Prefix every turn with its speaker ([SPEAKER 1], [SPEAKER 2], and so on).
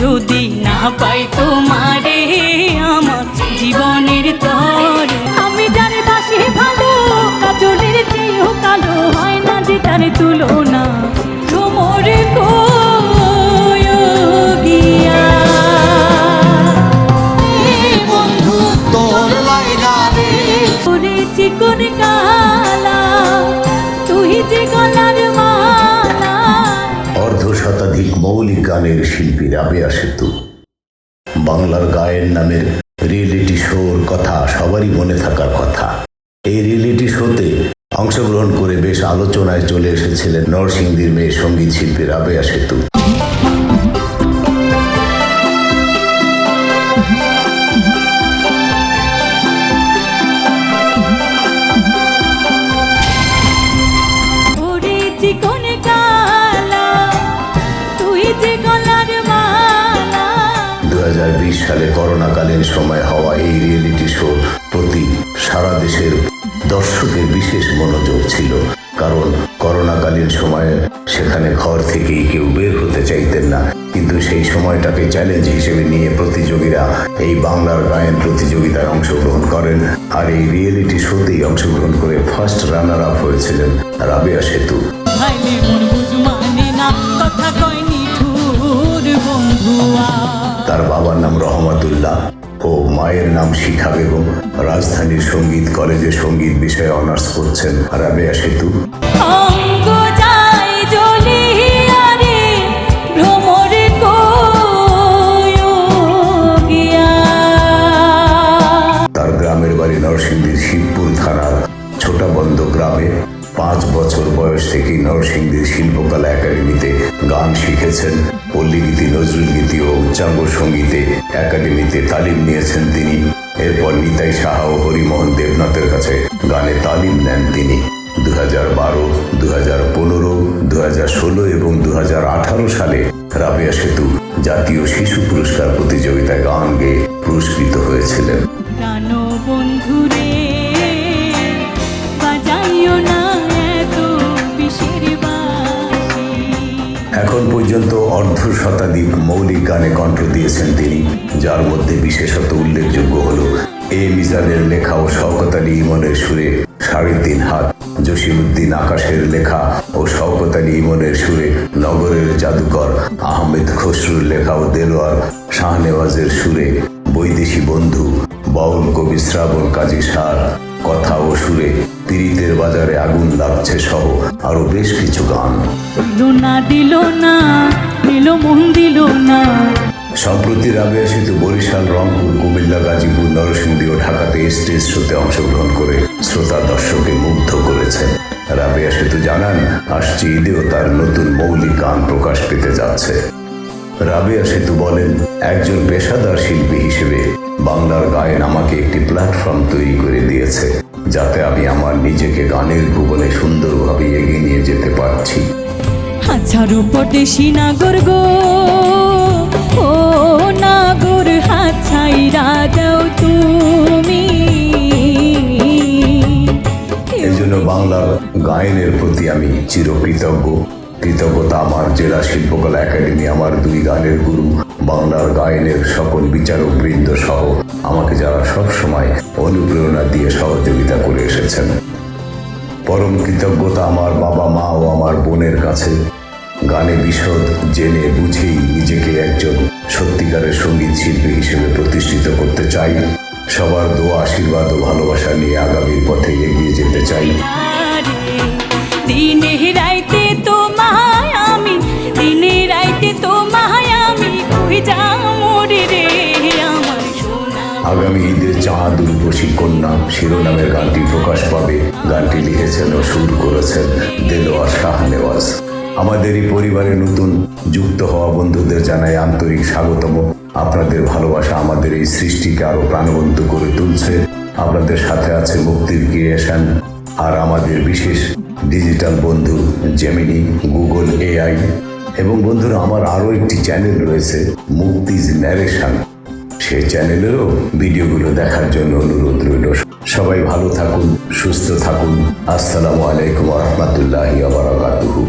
[SPEAKER 1] যদি না পাই তোমারে আমার জীবনের তরে। আমি যারে বাসি ভালো কাজলের চেয়েও কালো, হয় না যে তার তুলনা তোমার গিয়া। বন্ধু তোর লাইলা রে করেছি কোন কালা, তুই যে গলার মালা।
[SPEAKER 2] অর্ধশতাধিক মৌলিক গানের শিল্পী রাবেয়া সেতু। বাংলার গায়ের নামের রিয়েলিটি শোর কথা সবারই মনে থাকার কথা। এই রিয়েলিটি শোতে অংশগ্রহণ করে বেশ আলোচনায় চলে এসেছিলেন নরসিংদীর মেয়ে সঙ্গীত শিল্পী রাবেয়া সেতু। সালে করোনাকালীন সময় হওয়া এই রিয়েলিটি শোর প্রতি সারা দেশের দর্শকের বিশেষ মনোযোগ ছিল, কারণ করোনাকালীন সময়ে সেখানে ঘর থেকেই কেউ বের হতে চাইতেন না। কিন্তু সেই সময়টাকে চ্যালেঞ্জ হিসেবে নিয়ে প্রতিযোগীরা এই বাংলার গায়ন প্রতিযোগিতায় অংশগ্রহণ করেন। আর এই রিয়েলিটি শোতেই অংশগ্রহণ করে ফার্স্ট রানার আপ হয়েছিলেন রাবেয়া সেতু। তার বাবার নাম রহমতুল্লাহ ও মায়ের নাম শিখা বেগম। রাজধানীর সঙ্গীত কলেজে সঙ্গীত বিষয়ে অনার্স করছেন রাবেয়া সেতু। তার গ্রামের বাড়ি নরসিংদীর শিবপুর থানার ছোটাবন্দ গ্রামে। 5 বছর বয়স থেকেই নরসিংদীর শিল্পকলা একাডেমিতে গান শিখেছেন। পল্লীগীতি, নজরুল গীতি ও উচ্চাঙ্গ সঙ্গীতে একাডেমিতে তালিম নিয়েছেন তিনি। এরপর নিতাই সাহা ও হরিমোহন দেবনাথের কাছে গানে তালিম নেন তিনি। 2012, 2015, 2016 এবং 2018 সালে রাবেয়া সেতু জাতীয় শিশু পুরস্কার প্রতিযোগিতায় গান গেয়ে পুরস্কৃত হয়েছিলেন। এখন পর্যন্ত অর্ধশতাধিক মৌলিক গানে কণ্ঠ দিয়েছেন তিনি, যার মধ্যে বিশেষত উল্লেখযোগ্য হল এ মিজানের লেখা ও শওকত আলী ইমনের সুরে 3.5 হাত, জসিমউদ্দিন আকাশের লেখা ও শওকত আলী ইমনের সুরে নগরের জাদুকর, আহমেদ খসরুর লেখা ও দেলোয়ার শাহনেওয়াজের সুরে বৈদেশী বন্ধু, বাউল কবি শ্রাবণ কাজী সার কথা ও সুরে পীড়িতের বাজারে আগুন লাগছে সহ আরো বেশ কিছু গান। সম্প্রতি রাবেয়া সেতু বরিশাল, রংপুর, কুমিল্লা, গাজীপুর, নরসিংদী ও ঢাকাতে স্টেজ শোতে অংশগ্রহণ করে শ্রোতা দর্শককে মুগ্ধ করেছেন। রাবেয়া সেতু জানান, আসছে ঈদেও তার নতুন মৌলিক গান প্রকাশ পেতে যাচ্ছে। রাবেয়া সেতু বলেন, একজন পেশাদার শিল্পী হিসেবে বাংলার গায়ন আমাকে একটি প্ল্যাটফর্ম তৈরি করে দিয়েছে, যাতে আমি আমার নিজেকে গানের ভুবনে সুন্দরভাবে এগিয়ে নিয়ে যেতে পারছি।
[SPEAKER 1] নাগর গো ও নাগর, হাত ছাইরা দাও তুমি।
[SPEAKER 2] এই জন্য বাংলার গায়নের প্রতি আমি চিরকৃতজ্ঞ। কৃতজ্ঞতা আমার জেলা শিল্পকলা একাডেমি, আমার 2 গানের গুরু, বাংলার গায়নের সকল বিচারক বৃন্দ সহ আমাকে যারা সব সময় অনুপ্রেরণা দিয়ে সহযোগিতা করে এসেছেন। পরম কৃতজ্ঞতা আমার বাবা মা ও আমার বোনের কাছে। গানে বিশদ জেনে বুঝেই নিজেকে একজন সত্যিকারের সঙ্গীত শিল্পী হিসেবে প্রতিষ্ঠিত করতে চাই। সবার দোয়া, আশীর্বাদ ও ভালোবাসা নিয়ে আগামীর পথে এগিয়ে যেতে চাই।
[SPEAKER 1] দিনে রাইতে তোমায় আমি, দিনে রাইতে তোমায় আমি, কই যাও মোরে রে আমার সোনা।
[SPEAKER 2] আগামী ঈদের চাঁদ উর্বশী কন্যা শিরোনামের গানটি প্রকাশ পাবে। গানটি লিখেছেন ও সুর করেছেন দেলোয়ার শাহনেওয়াজ। আমাদের এই পরিবারে নতুন যুক্ত হওয়া বন্ধুদের জানাই আন্তরিক স্বাগতম। আপনাদের ভালোবাসা আমাদের এই সৃষ্টিকে আরো প্রাণবন্ত করে তুলছে। আপনাদের সাথে আছে মুক্তির ক্রিয়েশন আর আমাদের বিশেষ ডিজিটাল বন্ধু জেমিনি, গুগল AI। এবং বন্ধুরা, আমার আরো একটি চ্যানেল রয়েছে মুক্তিজ ন্যারেশন। সেই চ্যানেলেরও ভিডিওগুলো দেখার জন্য অনুরোধ রইল। সবাই ভালো থাকুন, সুস্থ থাকুন। আসসালামু আলাইকুম ওয়া রাহমাতুল্লাহি ওয়া বারাকাতুহু।